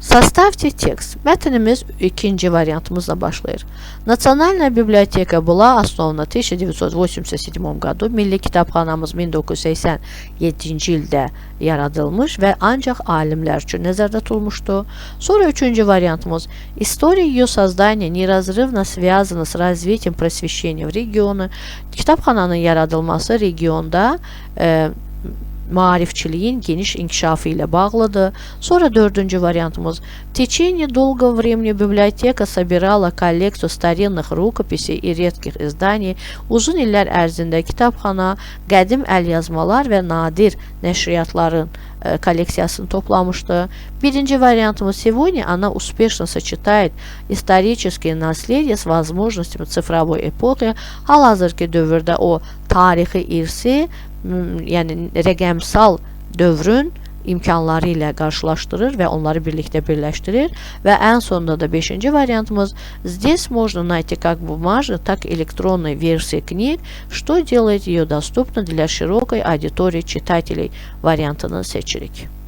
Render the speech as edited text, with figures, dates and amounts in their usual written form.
Составьте tекst. Mətnimiz ikinci variantımızla başlayır. Naциональная библиотека была основана в 1987 году. Milli Kitabxanamız 1987-ci ildə yaradılmış və ancaq alimlər üçün nəzərdə tutulmuşdu. Sonra üçüncü variantımız. История ее создания неразрывно связана с развитием просвещения в регионе. Kitabxananın yaradılması regionda maarifçiliyin geniş inkişafı ilə bağlıdır. Sonra dördüncü variantımız. В течение долгого времени библиотека собирала коллекцию старинных рукописей и редких изданий. Uzun illər ərzində kitabxana qədim əlyazmalar və nadir nəşriyyatların коллекциясını toplamışdı. Birinci variantımız. Сегодня она успешно сочетает исторические наследия с возможностями цифровой эпохи. Hal-hazırki dövrdə o tarixi irsi, yəni rəqəmsal dövrün imkanları ilə qarşılaşdırır və onları birlikdə birləşdirir. Və ən sonunda da 5-ci variantımız. Здесь можно найти как бумажные, так и электронные версии книг, что делает ее доступной для широкой аудитории читателей variantını seçirik.